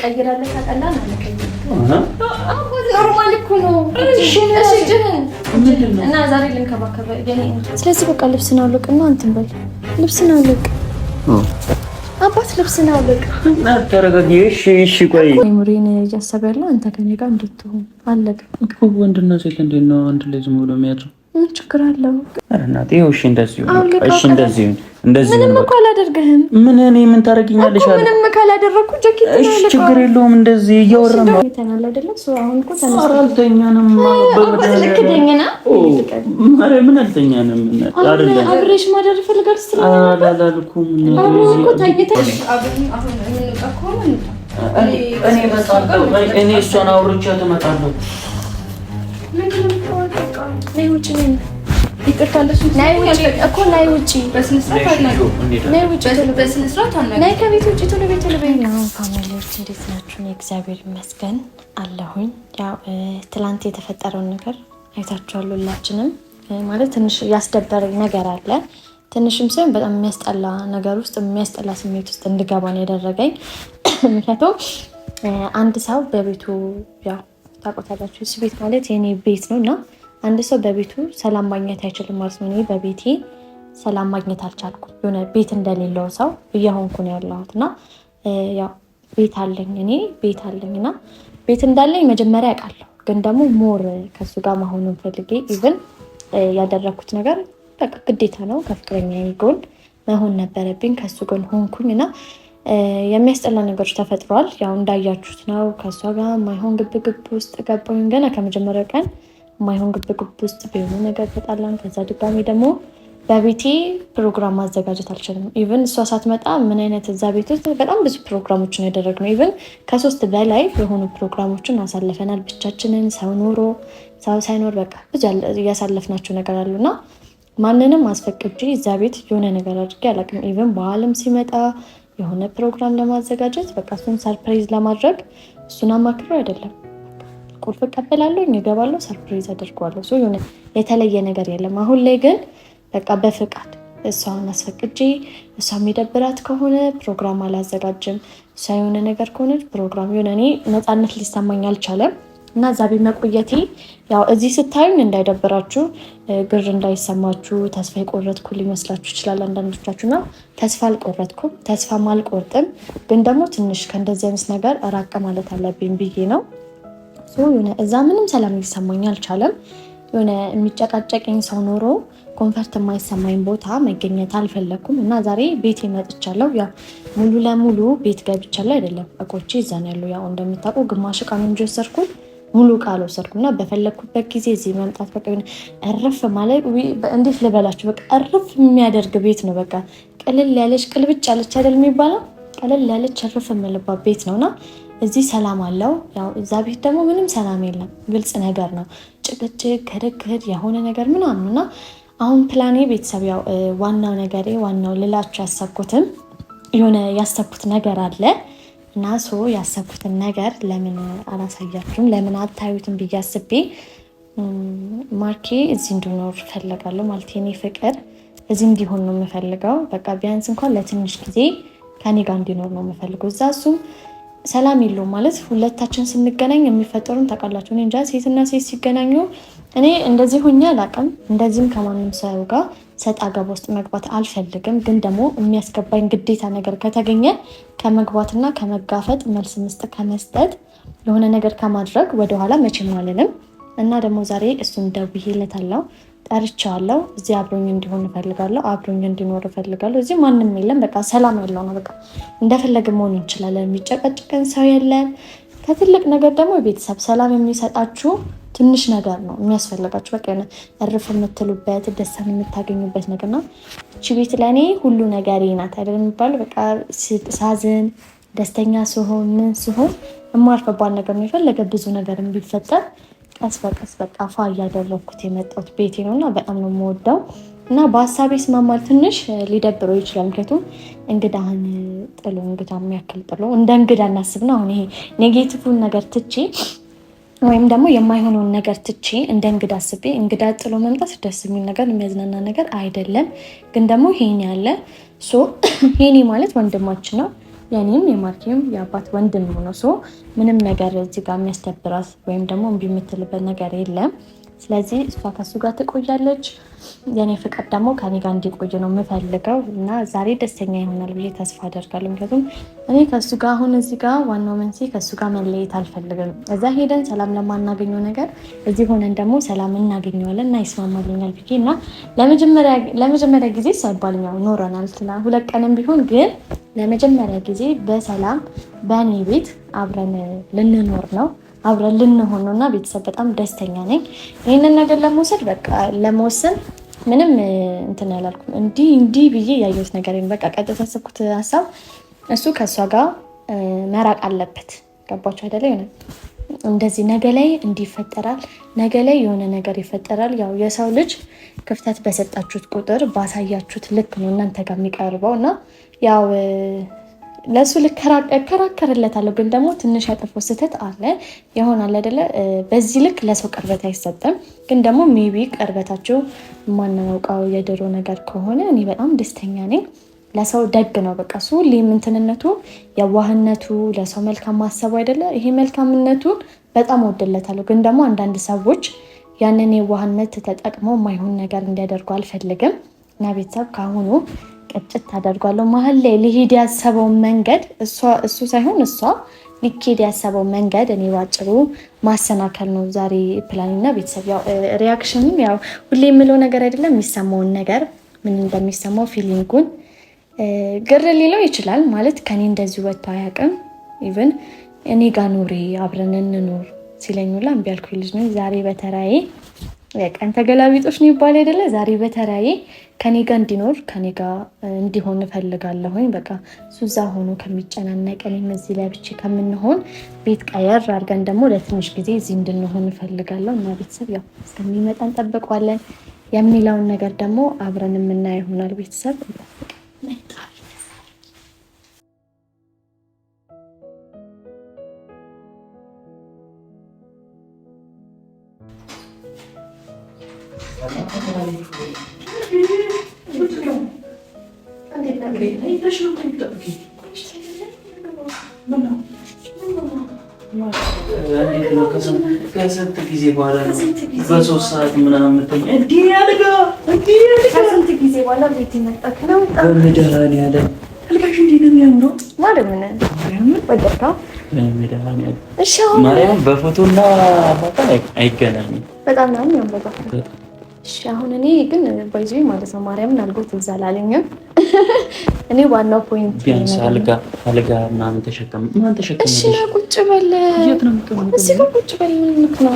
ቀይራለህ ታቀላና ኖርማል እኮ ነው። እሺ እና ዛሬ ልንከባከበ የኔ ስለዚህ በቃ ልብስና አውልቅና እንትን በል ልብስና አውልቅ አባት ልብስና አውልቅ እና ተረጋጊ። እሺ ቆይ ሙሪን እያሰበ ያለው አንተ ከኔ ጋር እንድትሆን አለቀ እኮ። ወንድና ሴት እንዴት ነው አንድ ላይ ዝም ብሎ የሚያድረው? ምን ችግር አለው? ኧረ እናቴ እሺ እንደዚህ ነው። እሺ እንደዚህ ምንም እኮ አላደርግህም። ምን ታረጊኛለሽ? ምንም ካላደረኩ ጃኬት ነው። እሺ ችግር የለውም። እንደዚህ እያወራን ነው ተናል አይደለም? ሰው አሁን እኮ ተናልተኛንም በበደለኝና ምን አልተኛንም አይደለም። አብሬሽ ማደር ፈልጋለሽ ስለዚህ አላልኩም። እኮ ታይተሽ አሁን እንውጣ ከሆነ እኔ እመጣለሁ። እኔ እሷን አውርቻት እመጣለሁ። ናይ ውጪ ነኝ ይቅርታለሽ። ናይ ውጪ እኮ ናይ ውጪ በስነ ስርዓት አናግሩ። ናይ ውጪ በስነ ስርዓት አናግሩ። ናይ ከቤት ውጪ ቶሎ ቤት ለበይ ነው። ፋሚሊዎች እንዴት ናችሁ? እግዚአብሔር ይመስገን አለሁኝ። ያው ትላንት የተፈጠረውን ነገር አይታችኋል ሁላችንም። ማለት ትንሽ ያስደበረኝ ነገር አለ። ትንሽም ሳይሆን በጣም የሚያስጠላ ነገር ውስጥ የሚያስጠላ ስሜት ውስጥ እንድገባ ነው ያደረገኝ። ምክንያቱም አንድ ሰው በቤቱ ያው ታውቃላችሁ፣ እሱ ቤት ማለት የኔ ቤት ነው እና አንድ ሰው በቤቱ ሰላም ማግኘት አይችልም ማለት ነው። እኔ በቤቴ ሰላም ማግኘት አልቻልኩም። የሆነ ቤት እንደሌለው ሰው እየሆንኩ ነው ያለሁት እና ያው ቤት አለኝ እና ቤት እንዳለኝ መጀመሪያ ያውቃለሁ። ግን ደግሞ ሞር ከሱ ጋር መሆኑን ፈልጌ ኢቭን ያደረኩት ነገር በቃ ግዴታ ነው። ከፍቅረኛዬ ጎን መሆን ነበረብኝ። ከሱ ጎን ሆንኩኝ እና የሚያስጠላ ነገሮች ተፈጥሯል። ያው እንዳያችሁት ነው። ከሷ ጋር ማይሆን ግብግብ ውስጥ ገባሁኝ። ገና ከመጀመሪያው ቀን ማይሆን ግብግብ ውስጥ ቢሆን ነገር ተጣላን። ከዛ ድጋሚ ደግሞ በቤቴ ፕሮግራም ማዘጋጀት አልችልም። ኢቭን እሷ ሳትመጣ ምን አይነት እዛ ቤት ውስጥ በጣም ብዙ ፕሮግራሞችን ያደረግነው ኢቭን ከ3 በላይ የሆኑ ፕሮግራሞችን አሳልፈናል ብቻችንን። ሰው ኖሮ ሰው ሳይኖር በቃ ብዙ እያሳለፍናቸው ነገር አሉና ማንንም አስፈቅጄ እዛ ቤት የሆነ ነገር አድርጌ አላውቅም። ኢቭን በዓልም ሲመጣ የሆነ ፕሮግራም ለማዘጋጀት በቃ እሱን ሰርፕራይዝ ለማድረግ እሱን አማክሮ አይደለም። ቁልፍ እቀበላለሁ፣ እገባለሁ፣ ሰርፕራይዝ አደርገዋለሁ። ሶ የሆነ የተለየ ነገር የለም። አሁን ላይ ግን በቃ በፍቃድ እሷን አስፈቅጄ እሷ የሚደብራት ከሆነ ፕሮግራም አላዘጋጅም። እሷ የሆነ ነገር ከሆነች ፕሮግራም የሆነ እኔ ነፃነት ሊሰማኝ አልቻለም እና እዛ ቤት መቆየቴ ያው እዚህ ስታዩኝ እንዳይደብራችሁ፣ ግር እንዳይሰማችሁ፣ ተስፋ የቆረጥኩ ሊመስላችሁ ይችላል አንዳንዶቻችሁ እና ተስፋ አልቆረጥኩም፣ ተስፋም አልቆርጥም። ግን ደግሞ ትንሽ ከእንደዚህ አይነት ነገር ራቅ ማለት አለብኝ ብዬ ነው። የሆነ እዛ ምንም ሰላም ሊሰማኝ አልቻለም። የሆነ የሚጨቃጨቀኝ ሰው ኖሮ ኮንፈርት የማይሰማኝ ቦታ መገኘት አልፈለኩም እና ዛሬ ቤት መጥቻለሁ። ያው ሙሉ ለሙሉ ቤት ገብቻለሁ አይደለም፣ እቆቼ እዛ ነው ያሉ። ያው እንደምታውቁ ግማሽ ዕቃ ነው እንጂ ወሰድኩት፣ ሙሉ ዕቃ አልወሰድኩም እና በፈለግኩበት ጊዜ እዚህ መምጣት በቃ እርፍ ማለት እንዴት ልበላችሁ፣ በቃ እርፍ የሚያደርግ ቤት ነው። በቃ ቅልል ያለች ቅልብጭ ያለች አይደል የሚባለው፣ ቀለል ያለች እርፍ የምልባት ቤት ነውና እዚህ ሰላም አለው። ያው እዛ ቤት ደግሞ ምንም ሰላም የለም፣ ግልጽ ነገር ነው። ጭቅጭቅ፣ ክርክር፣ የሆነ ነገር ምናምን እና አሁን ፕላኔ ቤተሰብ ያው ዋናው ልላችሁ ያሰብኩትም የሆነ ያሰብኩት ነገር አለ እና ያሰብኩትን ነገር ለምን አላሳያችሁም፣ ለምን አታዩትም ብዬ አስቤ ማርኬ እዚህ እንዲኖር እፈልጋለሁ። ማለት የኔ ፍቅር እዚህ እንዲሆን ነው የምፈልገው። በቃ ቢያንስ እንኳን ለትንሽ ጊዜ ከኔ ጋር እንዲኖር ነው የምፈልገው። እዛ እሱም ሰላም የለውም ማለት ሁለታችን ስንገናኝ የሚፈጠሩን ታውቃላችሁ። እኔ እንጃ ሴትና ሴት ሲገናኙ እኔ እንደዚህ ሆኜ አላውቅም። እንደዚህም ከማንም ሰው ጋር ሰጣ ገባ ውስጥ መግባት አልፈልግም። ግን ደግሞ የሚያስገባኝ ግዴታ ነገር ከተገኘ ከመግባትና ከመጋፈጥ መልስ ከመስጠት የሆነ ነገር ከማድረግ ወደኋላ መቼም አልልም እና ደግሞ ዛሬ እሱን ደውዬለታለሁ፣ ጠርቼዋለሁ። እዚህ አብሮኝ እንዲሆን እፈልጋለሁ፣ አብሮኝ እንዲኖር እፈልጋለሁ። እዚህ ማንም የለም፣ በቃ ሰላም ያለው ነው። በቃ እንደፈለገ መሆን እንችላለን። የሚጨቀጭቀን ሰው የለም። ከትልቅ ነገር ደግሞ ቤተሰብ ሰላም የሚሰጣችሁ ትንሽ ነገር ነው የሚያስፈልጋችሁ። በቃ እርፍ የምትሉበት ደስታን የምታገኙበት ነገር ነው። እቺ ቤት ለእኔ ሁሉ ነገር ናት አይደል የሚባለው። በቃ ሳዝን፣ ደስተኛ ስሆን፣ ምን ስሆን የማርፈባን ነገር ነው። የፈለገ ብዙ ነገር ቢፈጠር ቀስ በቀስ በቃ ፋ እያደረኩት የመጣሁት ቤቴ ነው እና በጣም ነው የምወደው እና በሀሳቤ ስማማል ትንሽ ሊደብረው ይችላል። ምክንያቱም እንግዳህን ጥሎ እንግዳ የሚያክል ጥሎ እንደ እንግዳ እናስብ ነው። አሁን ይሄ ኔጌቲቭን ነገር ትቼ ወይም ደግሞ የማይሆነውን ነገር ትቼ እንደ እንግዳ አስቤ እንግዳ ጥሎ መምጣት ደስ የሚል ነገር የሚያዝናና ነገር አይደለም። ግን ደግሞ ሄኒ ያለ ሄኒ ማለት ወንድማችን ነው። የኔም የማርኬም የአባት ወንድም ሆኖ ምንም ነገር እዚህ ጋር የሚያስደብራት ወይም ደግሞ እምቢ የምትልበት ነገር የለም። ስለዚህ እሷ ከሱ ጋር ትቆያለች። የኔ ፍቅር ደግሞ ከኔ ጋር እንዲቆይ ነው የምፈልገው እና ዛሬ ደስተኛ ይሆናል ብዬ ተስፋ አደርጋለሁ። ምክንያቱም እኔ ከሱ ጋር አሁን እዚህ ጋር ዋናው መንስኤ ከሱ ጋር መለየት አልፈልግም። እዛ ሄደን ሰላም ለማናገኘው ነገር እዚህ ሆነን ደግሞ ሰላም እናገኘዋለን እና ይስማማልኛል ብዬ እና ለመጀመሪያ ጊዜ ሳይባልኛው ኖረናል። 2 ቀንም ቢሆን ግን ለመጀመሪያ ጊዜ በሰላም በእኔ ቤት አብረን ልንኖር ነው አብረን ልንሆን ነው እና ቤተሰብ በጣም ደስተኛ ነኝ። ይህንን ነገር ለመውሰድ በቃ ለመወሰን ምንም እንትን ያላልኩም። እንዲህ ብዬ ያየሁት ነገር በቃ ቀጥታ ያሰብኩት ሀሳብ እሱ ከእሷ ጋር መራቅ አለበት። ገባችሁ አይደለ? ሆነ እንደዚህ ነገ ላይ እንዲፈጠራል ነገ ላይ የሆነ ነገር ይፈጠራል። ያው የሰው ልጅ ክፍተት በሰጣችሁት ቁጥር ባሳያችሁት ልክ ነው እናንተ ጋር የሚቀርበው እና ያው ለሱ ልከራከርለታለሁ ግን ደግሞ ትንሽ ያጠፋው ስህተት አለ ይሆናል አይደለ? በዚህ ልክ ለሰው ቅርበት አይሰጥም። ግን ደግሞ ሜቢ ቅርበታቸው የማናውቀው የድሮ ነገር ከሆነ እኔ በጣም ደስተኛ ነኝ። ለሰው ደግ ነው በቃ እሱ ሊምንትንነቱ የዋህነቱ ለሰው መልካም ማሰቡ አይደለ? ይሄ መልካምነቱን በጣም ወደለታለሁ። ግን ደግሞ አንዳንድ ሰዎች ያንን የዋህነት ተጠቅመው የማይሆን ነገር እንዲያደርጉ አልፈልግም እና ቤተሰብ ካሁኑ ቅጭት ታደርጓለሁ። መሀል ላይ ሊሄድ ያሰበው መንገድ እሱ ሳይሆን እሷ ሊሄድ ያሰበው መንገድ እኔ ባጭሩ ማሰናከል ነው ዛሬ ፕላን እና ቤተሰብ ያው ሪያክሽንም ያው ሁሌ የምለው ነገር አይደለም። የሚሰማውን ነገር ምን እንደሚሰማው ፊሊንጉን ግር ሊለው ይችላል ማለት ከኔ እንደዚህ ወጥቶ አያውቅም። ኢቭን እኔ ጋር ኑሪ አብረን እንኑር ሲለኝ ሁላ እምቢ አልኩኝ ልጅ ነኝ። ዛሬ በተራዬ ቀን ተገላቢጦሽ ነው ይባል አይደለ? ዛሬ በተራዬ ከኔ ጋር እንዲኖር ከኔ ጋር እንዲሆን እፈልጋለሁኝ። በቃ ሱዛ ሆኖ ከሚጨናነቅ እኔም እዚህ ላይ ብቻ ከምንሆን ቤት ቀየር አድርገን ደግሞ ለትንሽ ጊዜ እዚህ እንድንሆን እፈልጋለሁ እና ቤተሰብ ያው እስከሚመጣ እንጠብቀዋለን። የሚለውን ነገር ደግሞ አብረን የምናየው ይሆናል። ቤተሰብ ከስንት ጊዜ በኋላ ነው በ3 ሰዓት ምናምን መተኛ ከስንት ጊዜ በኋላ ቤት መጣክ ነው በመድኃኒዓለም አልጋሽ እንዴት ነው የሚያምረው ማለት ምን ወደካ ማርያም በፎቶና አባታ አይገናኝም በጣም ነው የሚያምረው። እሺ አሁን እኔ ግን ባይዚ ማለት ነው ማርያምን አልጎት ይዛላለኝም እኔ ዋናው ፖይንት ቢያንስ አልጋ ምናምን ተሸከም ማን ተሸከም እሺ ና ቁጭ በል የት ነው የምትቀመጠው? እሺ ቁጭ በል ምን ነው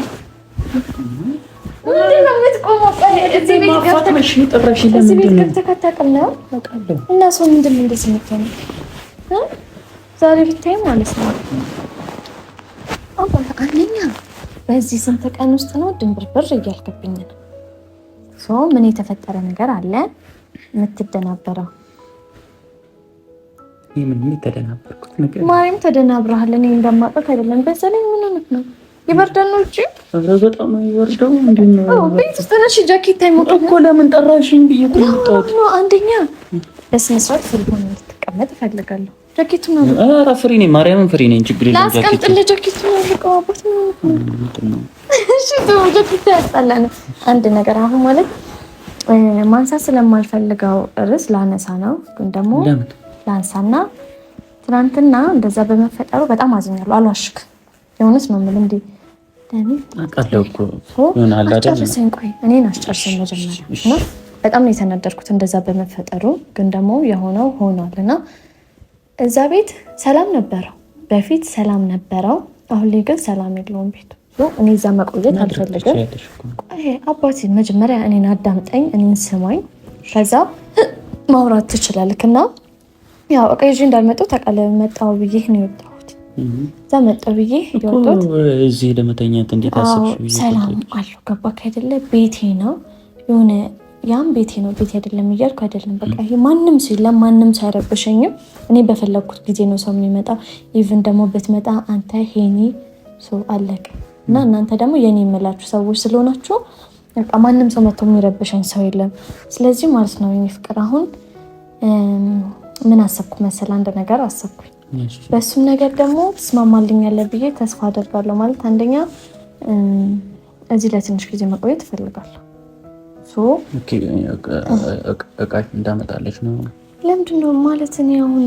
እንዴ ነው የምትቆመው? እዚህ ቤት ገብተሽ ጥራሽ ለምንድን ነው ተከታተል ነው አውቃለሁ እና ሰው ምንድን ነው እንደዚህ የምትሆነው ዛሬ ብታይ ማለት ነው አባ አንደኛ በዚህ ስንት ቀን ውስጥ ነው ድንብርብር እያልከብኝ ነው ምን የተፈጠረ ነገር አለ የምትደናበረው? ምን ተደናበርኩት ነገር ማርያም ተደናብረሃል። እኔ እንደማውቀው አይደለም። በሰለኝ ምን ሆነህ ነው? ይበርዳል ነው እንጂ በጣም ነው ይወርደው። ምንድን ነው ቤት ውስጥ ነሽ? ጃኬት አይሞቅም እኮ ለምን ጠራሽኝ ብዬ እኮ መጣሁት። አንደኛ በስነ ስርዓት ፍሪሆን እንድትቀመጥ እፈልጋለሁ። ጃኬቱ ነው ኧረ ፍሪ ነኝ፣ ማርያምን ፍሪ ነኝ። ችግር የለም። ላስቀምጥልህ ጃኬቱ ነው ልቀዋበት ነው። እሺ ተው ጃኬቱ ያስጠላል። አንድ ነገር አሁን ማለት ማንሳት ስለማልፈልገው ርዕስ ላነሳ ነው። ግን ደግሞ ላንሳና ትናንትና እንደዛ በመፈጠሩ በጣም አዝኛለሁ። አልዋሽክ የሆነስ ነው ምን እንዴ ዳኒ አቃለውኩ ይሆናል አይደል? ቆይ እኔን አስጨርሰኝ መጀመሪያ ነው። በጣም ነው የተናደድኩት እንደዛ በመፈጠሩ። ግን ደግሞ የሆነው ሆኗልና እዛ ቤት ሰላም ነበረው፣ በፊት ሰላም ነበረው። አሁን ላይ ግን ሰላም የለውም ቤቱ። እኔ እዛ መቆየት አልፈልግም። አባቴ መጀመሪያ እኔን አዳምጠኝ፣ እኔን ስማኝ፣ ከዛ ማውራት ትችላለህ። እና ያው እቃ ይዤ እንዳልመጣሁ ታውቃለህ። መጣሁ ብዬ ነው የወጣሁት። እዛ መጣሁ ብዬ የወጣሁት እዚህ ለመተኛት እንዴት አሰብሽ? ሰላም አለው ገባክ አይደለ? ቤቴ ነው የሆነ ያም ቤቴ ነው ቤቴ አይደለም እያልኩ አይደለም። በቃ ይሄ ማንም ሰው የለም፣ ማንም ሰው አይረብሸኝም። እኔ በፈለግኩት ጊዜ ነው ሰው የሚመጣ። ኢቭን ደግሞ ብትመጣ አንተ ሄኒ ሰው አለቀ እና እናንተ ደግሞ የኔ የምላችሁ ሰዎች ስለሆናችሁ በቃ ማንም ሰው መጥቶ የሚረብሸኝ ሰው የለም። ስለዚህ ማለት ነው የኔ ፍቅር አሁን ምን አሰብኩ መሰል? አንድ ነገር አሰብኩኝ። በሱም ነገር ደግሞ ትስማማልኛለህ ብዬ ተስፋ አደርጋለሁ። ማለት አንደኛ እዚህ ለትንሽ ጊዜ መቆየት እፈልጋለሁ። ኦኬ እቃሽ እንዳመጣለች ነው። ለምንድን ነው ማለት እኔ አሁን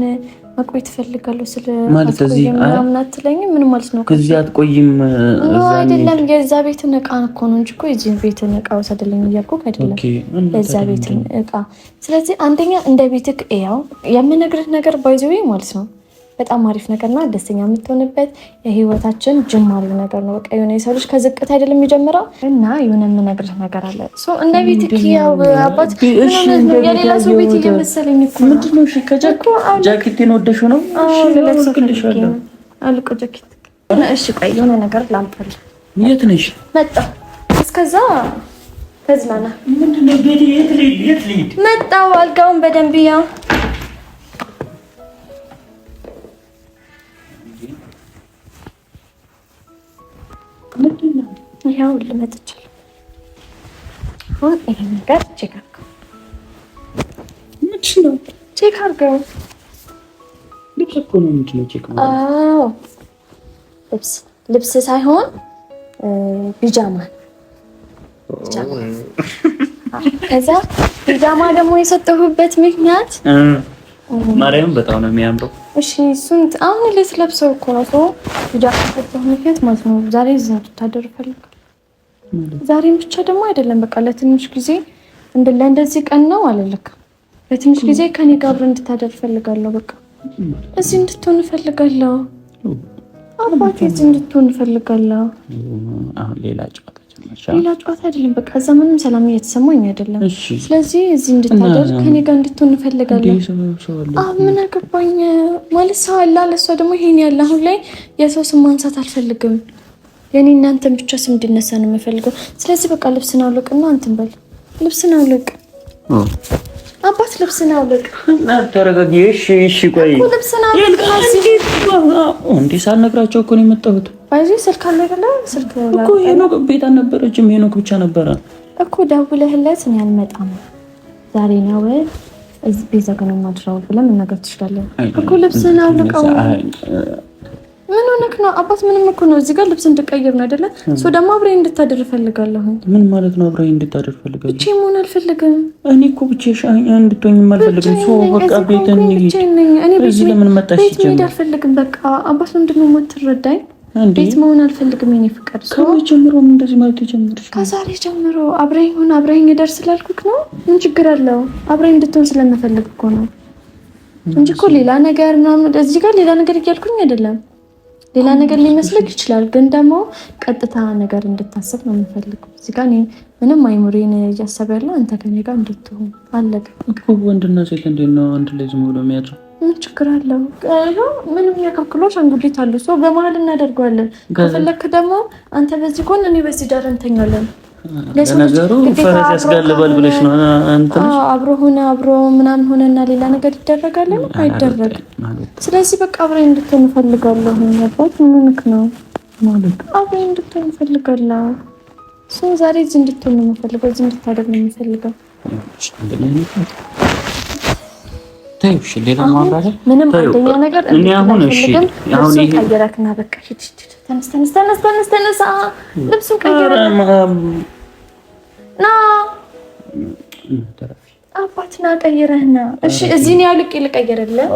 መቆየት እፈልጋለሁ ስለ ማለት እዚህ ምናምን አትለኝም? ምን ማለት ነው? ከዚህ አትቆይም? አይደለም የዛ ቤትን እቃ እኮ ነው እንጂ እኮ የዚህ ቤትን እቃ ወሰድልኝ እያልኩ አይደለም። የዛ ቤትን እቃ ስለዚህ አንደኛ እንደ ቤትክ ያው የምነግርህ ነገር ባይዘው ማለት ነው በጣም አሪፍ ነገርና ደስተኛ የምትሆንበት የህይወታችን ጅማሬ ነገር ነው። በቃ የሆነ የሰው ልጅ ከዝቅት አይደለም የሚጀምረው እና የሆነ የምነግርህ ነገር አለ። እንደ ቤትክ ያው አባት የሌላ ሰው ቤት እየመሰለኝ እኮ ምንድን ነው? እሺ ጃኬቴን ወደሽው ነው? አልቆ ጃኬት እሺ ቆይ የሆነ ነገር ላምጣልህ። የት ነሽ? መጣሁ። እስከዛ ተዝናና። ምንድን ነው? የት ልሂድ? መጣሁ። አልጋውን በደንብ ያው ያው ልመጥቻለሁ። አሁን ይሄ ነገር ቼክ አድርገው። ምንድን ነው? ቼክ አድርገው። ልብስ እኮ ነው። ምንድን ነው ቼክ ማለት? አዎ ልብስ ሳይሆን ቢጃማ። ከዛ ቢጃማ ደግሞ የሰጠሁበት ምክንያት ማርያም በጣም ነው የሚያምረው። እሺ እሱን አሁን ልትለብሰው እኮ ነው። ቢጃማ የሰጠሁት ምክንያት ማለት ነው ዛሬ እዚህ እንድታደር እፈልጋለሁ። ዛሬም ብቻ ደግሞ አይደለም፣ በቃ ለትንሽ ጊዜ እንደዚህ ቀን ነው አለልክ። ለትንሽ ጊዜ ከኔ ጋር አብረን እንድታደር እፈልጋለሁ። በቃ እዚህ እንድትሆን እፈልጋለሁ። አባቴ እዚህ እንድትሆን እፈልጋለሁ። አሁን ሌላ ጨዋታ አይደለም። በቃ እዛ ምንም ሰላም እየተሰማኝ አይደለም። ስለዚህ እዚህ እንድታደር ከኔ ጋር እንድትሆን እፈልጋለሁ። ምን አገባኝ ማለት ሰው አለ። ለሷ ደግሞ ይሄን ያለ አሁን ላይ የሰው ስም ማንሳት አልፈልግም። የኔ እናንተን ብቻ ስም እንድነሳ ነው የምፈልገው። ስለዚህ በቃ ልብስን አውልቅና እንትን በል። ልብስን አውልቅ አባት፣ ልብስን አውልቅ። ተረጋጊ። እሺ ቆይ እኮ ልብስን አውልቅ። እንዴ ሳልነግራቸው እኮ ነው የመጣሁት። ባይዚ ስልክ አለ አይደለ? ስልክ እኮ ሄኖክ ቤት አልነበረችም። ሄኖክ ብቻ ነበረ እኮ። ደውለህለት እኔ አልመጣም ዛሬ ነው እዚህ ቤዛ ጋር ነው የማድረው ብለህ መናገር ትችላለህ እኮ። ልብስን አውልቀው። ምን ሆነክ ነው አባት? ምንም እኮ ነው እዚህ ጋር ልብስ እንድቀይር ነው አይደለ? ደግሞ አብረኝ እንድታደር እፈልጋለሁ። ምን ማለት ነው አብረኝ እንድታደር እፈልጋለሁ? ብቻ መሆን አልፈልግም። እኔ እኮ ብቻሽ እንድትሆኝ አልፈልግም። በቃ ቤት እንሂድ። እዚህ ለምን መጣሽ? ቤት መሄድ አልፈልግም። በቃ አባት ምንድን ነው የማትረዳኝ? ቤት መሆን አልፈልግም። የኔ ፍቅር ጀምሮ እንደዚህ ማለት ጀምርሽ? ከዛሬ ጀምሮ አብረኝ ሁን። አብረኝ ደር ስላልኩክ ነው። ምን ችግር አለው? አብረኝ እንድትሆን ስለምፈልግ እኮ ነው እንጂ እኮ ሌላ ነገር ምናምን እዚህ ጋር ሌላ ነገር እያልኩኝ አይደለም። ሌላ ነገር ሊመስልክ ይችላል፣ ግን ደግሞ ቀጥታ ነገር እንድታስብ ነው የምፈልገው። እዚህ ጋር ምንም አይሙሬን እያሰብ ያለው አንተ ከኔ ጋር እንድትሆን አለቀ እኮ። ወንድና ሴት እንዴት ነው አንድ ላይ ዝም ብሎ የሚያድረው? ምን ችግር አለው? ምንም ያከክሎች አንጉሊት አሉ። ሰው በመሀል እናደርገዋለን። ከፈለክ ደግሞ አንተ በዚህ ጎን እኔ በዚህ ዳር እንተኛለን። ለነገሩ ፈረስ ያስጋልባል ብለሽ ነው አንተ አብሮ ምናምን ሆነና ሌላ ነገር ይደረጋል? አይደረግም። ስለዚህ በቃ አብረን እንድትሆን እፈልጋለሁ። አባት ምንክ ነው ማለት አብረን እንድትሆን እፈልጋለሁ። ዛሬ እዚህ እንድትሆን ነው የምፈልገው። እዚህ እንድታደርግ ነው የምፈልገው። ታይሽ ሌላ ማውራት ምንም አንደኛ ነገር እኔ አሁን እሺ አሁን ይሄ ቀየረክና በቃ ተነስ ልብሱን ቀየረና ና አባት ና ቀይረህና። እሺ እዚህ ነው ያልቅ ልቀይርልህ።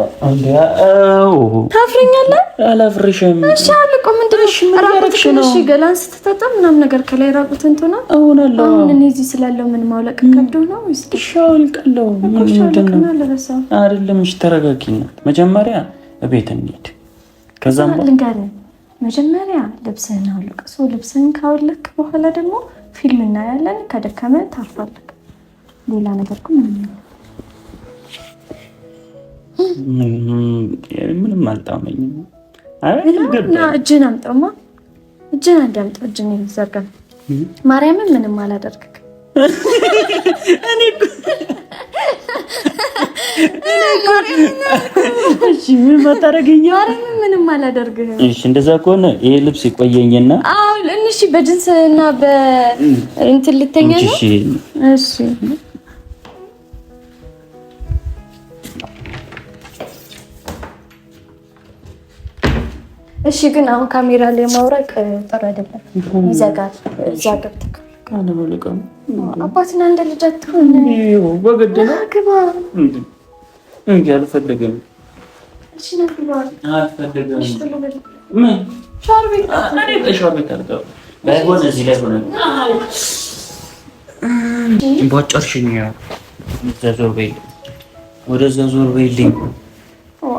ታፍረኛለህ? አላፍርሽም። እሺ አልቆ ምንድነው? ራቁት ነው። እሺ ገላን ስትታጠብ ምናምን ነገር ከላይ ራቁት እንትና አሁንአለሁ። አሁን እኔ እዚህ ስላለው ምን ማውለቅ ከብዶ ነው ወይስ? እሺ አውልቃለሁ። ምንድነው አይደለም። እሺ ተረጋጊና መጀመሪያ ቤት እንሂድ። ከዛም ልንገርህ መጀመሪያ ልብስህን አውልቅ። ልብስህን ካወለቅ በኋላ ደግሞ ፊልም እናያለን። ከደከመ ታርፋለህ። ሌላ ነገር እኮ ምንም አልጣመኝም። እጅን አምጣውማ። እጅን አዳምጠው። እጅን ይዘጋል። ማርያምን ምንም አላደርግም። እሺ ምን ማታረገኝ? ማርያምን ምንም አላደርግም። እሺ እንደዛ ከሆነ ይሄ ልብስ ይቆየኝና እሺ በጅንስና በእንትን ልተኛ ነው። እሺ እሺ ግን አሁን ካሜራ ላይ ማውረቅ ጥሩ አይደለም፣ ይዘጋል። እዛ ገብተህ ካለ በለቀም አባትና እንደ ልጅ አትሆን። በግድ ነው ግባ እንጂ አልፈለገም። እሺ ነው ግባ አልፈለገም። ምን ሻርቤ ባይሆን እዚህ ላይ ሆነ ቦጨርሽኝ። ዞር በይ፣ ወደዛ ዞር በይልኝ።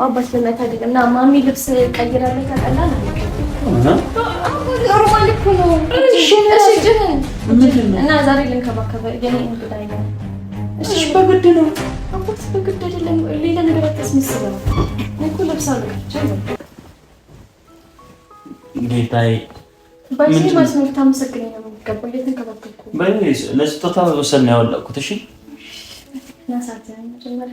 አባት ለማታ አይደለም እና ማሚ ልብስ ቀይራለች። ታውቃለህ ኖርማል እኮ ነው። እሺ እና ዛሬ ልንከባከበ የኔ እንግዳ አይደለም። እሺ በግድ ነው አባት፣ በግድ አይደለም። ሌላ ነገር አታስመስለው እኮ ልብስ አለች ጌታዬ። በዚህ ማስመር ታመሰግነኝ ነው የሚገባው። እየተንከባከብኩ በይስ ለስጦታ ወሰን ያወጣኩት። እሺ ናሳት ጀመረ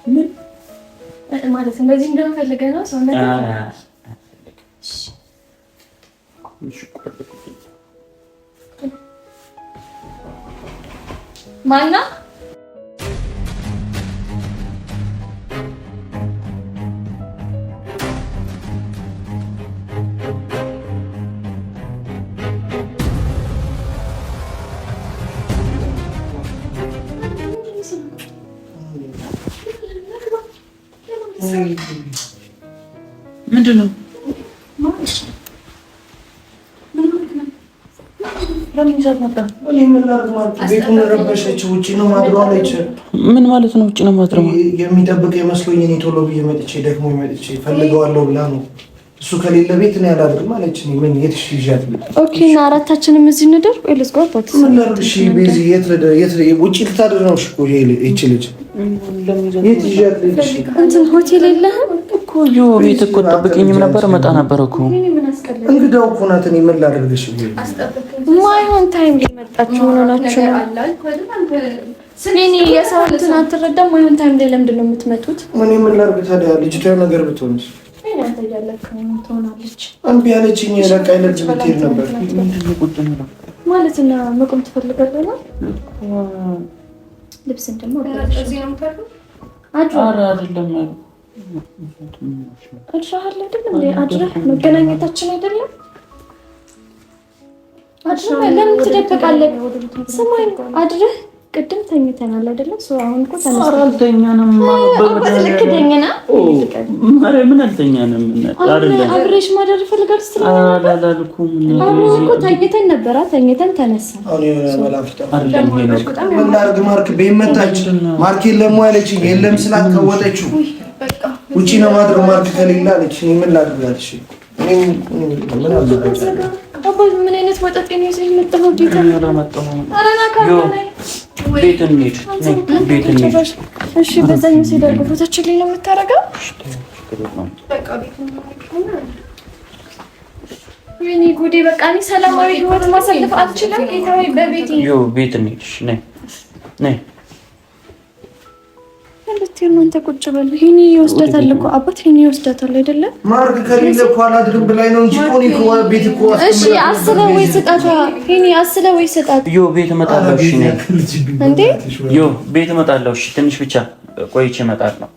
ምን ማለት እንደዚህ እንደምፈልገው ነው ሰው ነገር ማና ምንድን ነው? ቤቱን ረበሸች። ውጭ ነው ማድረው አለች። ምን ማለት ነው? ውጭ ነው ማድረው? የሚጠብቅ የመስሎኝ እኔ ቶሎ ብዬ መጥቼ ደግሞ መጥቼ ፈልገዋለሁ ብላ ነው። እሱ ከሌለ ቤት ነው ያላድርም አለች። ምን የትሽ ይዣት? ኦኬ እና አራታችንም እዚህ እንደር ወይ ልስጓት ምን ላድርግ? እሺ ቤዚ የት ውጭ ልታድር ነው? እሺ ቆይ ይቺ ልጅ የት ይዣት? ልጅ እንትን ሆቴል የለህም እኮ ዮ ቤት እኮ ጠብቀኝም ነበር መጣ ነበር እኮ እንግዳው እኮ ናት። እኔ ምን ላድርግሽ? ማይሆን ታይም ሊመጣችሁ ምን ሆናችሁ ነው? ስለኔ የሰው እንትን አትረዳም። ማይሆን ታይም ላይ ለምንድን ነው የምትመጡት? እኔ ምን ላድርግ ታዲያ? ልጅቷ ነገር ብትሆንስ? አንተ ያለከው ትሆናለች። አንቢ ያለችኝ ለቃ ይለጅ ብትሄድ ነበር ማለት እና መቆም ትፈልጋለህ ነው? ልብስ እንደሞ እዚህ ነው ታዲያ አይደለም አድራህ አይደለም እንዴ? አድራህ መገናኘታችን አይደለም? አድራህ ለምን ትደብቃለህ? ስማኝ አድራህ ቅድም ተኝተናል አይደለም? ሰው አሁን እኮ አልተኛንም። ልክ ደኝና ምን አልተኛንም አይደለም። አብሬሽ ማደር ፈልጋል አላልኩም። እኮ ተኝተን ነበራ፣ ተኝተን ተነሳ። ምን ላድርግ? ማርክ በመታች ማርክ የለም ያለች የለም ስላቀወጠችው ውጪ ነው ማድረው። ማርክ ከሌላ አለች። ምን ላድርግ አለች። ምን አልበቃ አባይ ምን አይነት ወጣት ነው ይዘህ መጣው? ጌታ አረና ካርናይ ቤት እንሂድ። ቤት እንሂድ። እሺ በዛኛው ሲደርጉ ፎቶችን ላይ ነው የምታረጋው? በቃ ቤት ነው። ወይኔ ጉዴ! በቃ እኔ ሰላማዊ ህይወት ማሳለፍ አልችልም። ጌታዬ በቤቴ ዮ ቤት እንሂድ። ነይ ነይ እናንተ ቁጭ በሉ። ይሄኔ ይወስዳታል እኮ አባት፣ ይሄኔ ይወስዳታል አይደለም? ማርክ ከሌለ እኮ አላድርም ብላኝ ነው እንጂ ኮኒ እኮ ቤት እኮ እሺ፣ አስለ ወይ ስጣታ። ይሄኔ አስለ ወይ ስጣት። ዮ ቤት እመጣለሁ። እሺ ነይ እንዴ! ዮ ቤት እመጣለሁ። እሺ ትንሽ ብቻ ቆይቼ እመጣለሁ።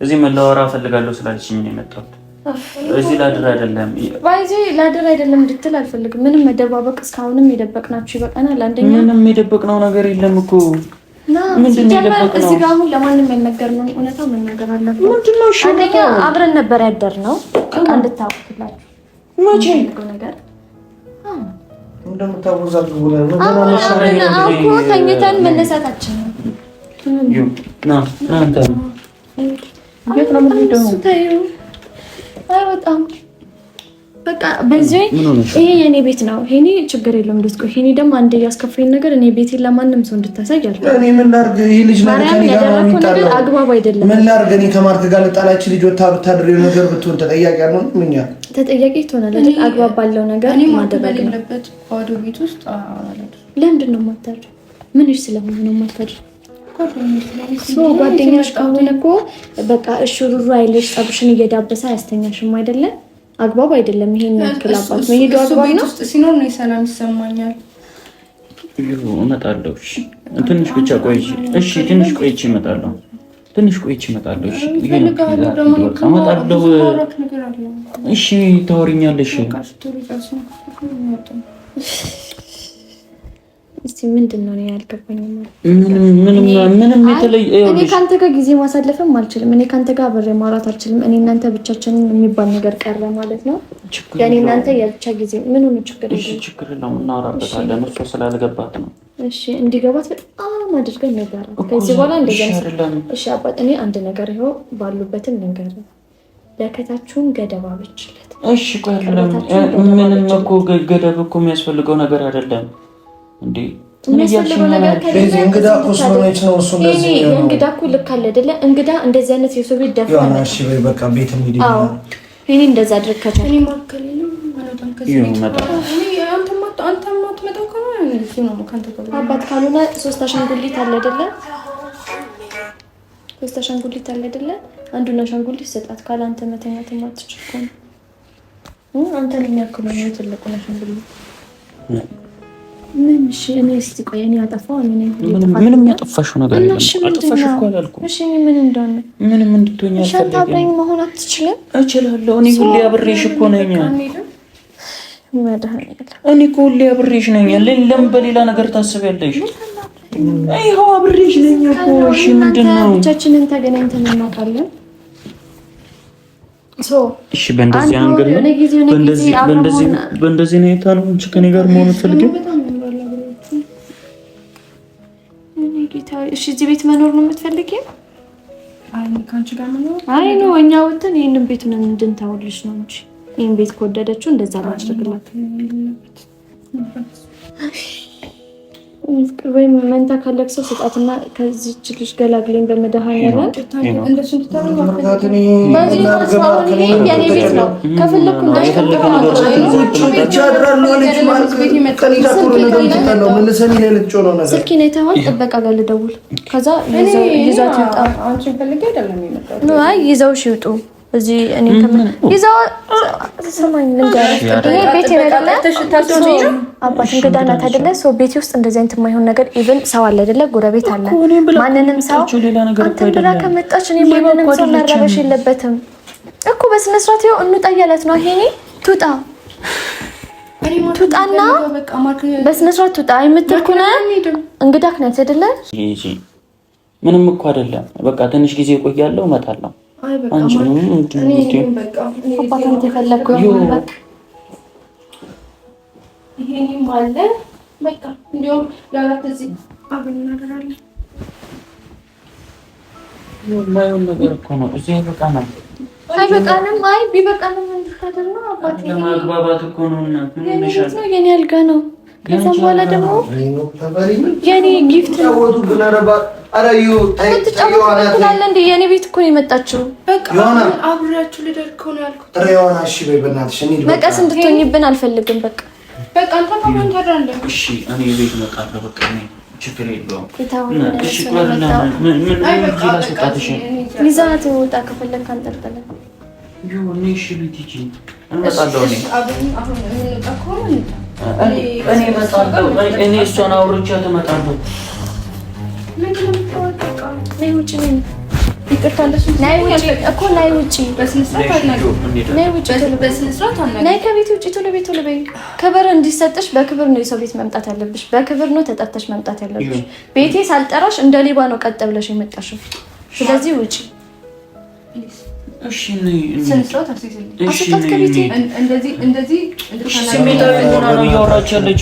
እዚህ መላወራ እፈልጋለሁ ስላለችኝ ነው የመጣሁት። እዚህ ላድር አይደለም ባይዚ ላድር አይደለም እንድትል አልፈልግም። ምንም መደባበቅ እስካሁንም የደበቅናችሁ ይበቃናል። አንደኛ ምንም የደበቅነው ነገር የለም እኮ ምንድነው የደበቅነው? እዚህ ጋር አሁን ለማንም ያልነገርነው እውነታው መናገር አለብን። ምንድነው? እሺ አንደኛ አብረን ነበር ያደርነው። በቃ እንድታውቁላችሁ መቼ ነገር እንደምታወዛት ጉዳይ ነው። እኮ ተኝተን መነሳታችን ነው። ና አንተ ቤት ነው የምንሄደው። አይወጣም በቃ በዚህ ይሄ የኔ ቤት ነው። ይሄኔ ችግር የለውም እንድትቆይ። ይሄኔ ደግሞ አንዴ ያስከፈኝ ነገር እኔ ቤቴን ለማንም ሰው እንድታሳይ አልኩ። እኔ ምን ላድርግ? ይሄ ልጅ ማለት ከኔ ጋር ነው የሚጣለው። አግባብ አይደለም። ምን ላድርግ? እኔ ከማርክ ጋር ልጣላች ልጅ ወጣ ብታድሬው ነገር ብትሆን ተጠያቂ ያለው ምንኛ ተጠያቂ ትሆናለህ አይደል? አግባብ ባለው ነገር ማደረግ ያለበት ባዶ ቤት ውስጥ ለምንድን ነው የማታድር? ምንሽ ስለሆነ ነው የማታድር? ጓደኛሽ ከሆነ እኮ በቃ እሽሩሩ አይልሽ፣ ጠብሽን እየዳበሰ አያስተኛሽም አይደለም? አግባብ አይደለም። ይሄን ያክል አባት መሄዱ አግባብ ነው? ሲኖር ነው ሰላም ይሰማኛል። እመጣለሁ። እሺ ትንሽ ብቻ ቆይ። እሺ ትንሽ ቆይቼ እመጣለሁ። ትንሽ ቆይቼ እመጣለሁ። እሺ ታወሪኛለሽ። እስቲ ምንድን ነው ያልገባኝ? ምንም የተለየ እኔ ካንተ ጋር ጊዜ ማሳለፍም አልችልም። እኔ ካንተ ጋር አብሬ ማውራት አልችልም። እኔ እናንተ ብቻችንን የሚባል ነገር ቀረ ማለት ነው። ያኔ እናንተ የብቻ ጊዜ ምን ሆነ? ችግር እሺ፣ ችግር የለውም እናወራበታለን። እሱ ስላልገባት ነው። እሺ፣ እንዲገባት በጣም አድርገን ነገር ከዚህ በኋላ እንደዚህ። እሺ አባት፣ እኔ አንድ ነገር ይኸው ባሉበትም ነገር ለከታችሁን ገደብ አበጅለት። እሺ፣ ቆይ ምንም እኮ ገደብ እኮ የሚያስፈልገው ነገር አይደለም እንዴ። እንግዳ እኮ ስለሆነች ነው እሱ እንደዚህ ነው። እንግዳ እኮ ልክ አለ አይደለ? እንግዳ እንደዚህ አይነት የሰው ቤት ደፋ ነው። እሺ በይ በቃ ቤት እንግዲህ እኔ እንደዛ አድርከታ እኔ ማከለ ነው ማለታን ከዚህ አንተማ አትመጣው ከሆነ ነው ካንተ ጋር አባት ካልሆነ ሶስት አሻንጉሊት አለ አይደለ? ሶስት አሻንጉሊት አለ አይደለ? አንዱን አሻንጉሊት ሰጣት ካለ አንተ መተኛት ማትችል ከሆነ አንተን የሚያክለው ነው ትልቁ አሻንጉሊት። ምን እሺ፣ እኔ እስቲ ቆይ እኔ አጠፋው ምንም ያጠፋሽው ነገር የለም። አጠፋሽ እኮ አላልኩም። እሺ ምን እንደሆነ ምንም እንድትሆኝ አልፈልግም። አብረኝ መሆን አትችልም? እችላለሁ። እኔ ሁሌ አብሬሽ እኮ ነኝ። እኔ እኮ ሁሌ አብሬሽ ነኝ። ለምን በሌላ ነገር ታስቢያለሽ? ይኸው አብሬሽ ነኝ እኮ። እሺ ምንድን ነው? ብቻችንን ተገናኝተን እናውቃለን። እሺ በእንደዚህ አንገር ነው በእንደዚህ ሁኔታ ነው እንጂ ከኔ ጋር መሆን ፈልገው። እሺ እዚህ ቤት መኖር ነው የምትፈልጊው? አይ ካንቺ ጋር መኖር አይ ነው እኛ ወጥተን ይሄንን ቤቱን እንድንታውልሽ ነው እንጂ ይሄን ቤት ከወደደችው እንደዛ ማድረግላት ወይም መንታ ካለክ ሰው ስጣትና ከዚህች ልጅ ገላግለኝ በመድኃኒዓለም እንደሱ እንድታረግ የኔ ቤት ነው ከፈለኩ ስልኬን አይተኸዋል? ጥበቃ ጋር ልደውል ከዛ ይዟት ይውጣ። አንቺን ፈልጌ አይደለም የመጣሁት። አይ ይዘውሽ ይውጡ። እዚህ እኔ ይዘው ሰማኝ ልንገርህ ቤት ይመጣል አባት እንግዳ ናት አይደለ? ሰው ቤት ውስጥ እንደዚህ አይነት የማይሆን ነገር ኢቭን ሰው አለ አይደለ? ጎረቤት አለ። ማንንም ሰው አንተን ብላ ከመጣች እኔ ማንንም ሰው መረበሽ የለበትም እኮ። በስነ ስርዓት ይኸው እንውጣ እያለት ነው። ይሄኔ ቱጣና በስነ ስርዓት ቱጣ የምትል ከሆነ እንግዳክ ናት አይደለ? ምንም እኮ አይደለም። በቃ ትንሽ ጊዜ እቆያለሁ፣ እመጣለሁ። አንቺ በቃ አባታን ተፈለከው በቃ ይሄኔም አለ በቃ እንዲያውም ለአራት እዚህ አብረን እናደራለን። የማይሆን ነገር እኮ ነው። እዚህ አይበቃንም። አይበቃንም። አይ ቢበቃንም እንድታደር ነው አባቴ። ለማግባባት እኮ ነው። እና ምን ይሻላል? የኔ አልጋ ነው። ከዛም በኋላ ደግሞ የኔ ጊፍት ነው። የኔ ቤት እኮ ነው የመጣችው። አብሬያችሁ ልደር እኮ ነው ያልኩት። መቀስ እንድትሆኝብን አልፈልግም። በቃ አንተ ማን ታደራለህ? እሺ እኔ ቤት እመጣለሁ። በቃ እኔ ችግር የለውም። እሺ ይዛት ወጣ ከፈለክ አንጠልጥለ እኔ እሺ ቤት ሂጂ እመጣለሁ። እኔ እሷን አውርቻት እመጣለሁ። ይቅርታ ናይ ውጪ በስነ ስርዓት ናይ ከቤት ውጪ ቶሎ በይ። ክብር እንዲሰጥሽ በክብር ነው የሰው ቤት መምጣት ያለብሽ። በክብር ነው ተጠርተሽ መምጣት ያለብሽ። ቤቴ ሳልጠራሽ እንደ ሌባ ነው ቀጥ ብለሽ የመጣሽው። ስለዚህ ውጪ። እሺ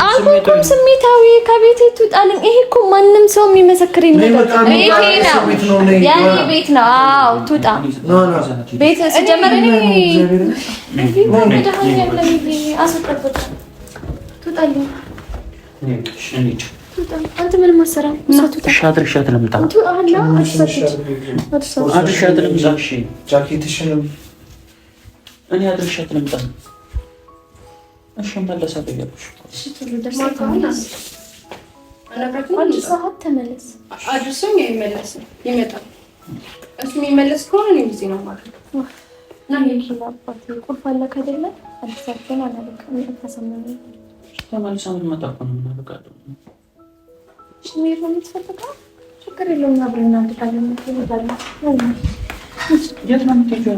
አልኩም ስሜታዊ ከቤቴ ትውጣልኝ። ይሄ እኮ ማንም ሰው የሚመሰክረኝ ነገር የኔ ቤት ነው። አዎ ትውጣ። ቤት ሲጀመር ትውጣልኝ። አንተ ምንም አሰራም። አድርሻት ልምጣ። አድርሻት ልምጣ። እሺ ጃኬትሽንም እኔ አድርሻት ልምጣ። እሺ መለሳለሁ እያልኩሽ አንድ ሰዓት ተመለስ። አድርሶኝ አይመለስም፣ ይመጣል። እሱ የሚመለስ ከሆነ እኔ ጊዜ ነው ማለት ነው። ቁልፍ አለ ከሌለ አዲሳችን አላለቀም። ተሰማኝ ተመልሳ የምትመጣ እኮ ነው የምናደርጋለሁ። ሽሜር ነው የምትፈልገው? ችግር የለውም አብረን እናድራለን። የት ነው የምትሄጂው?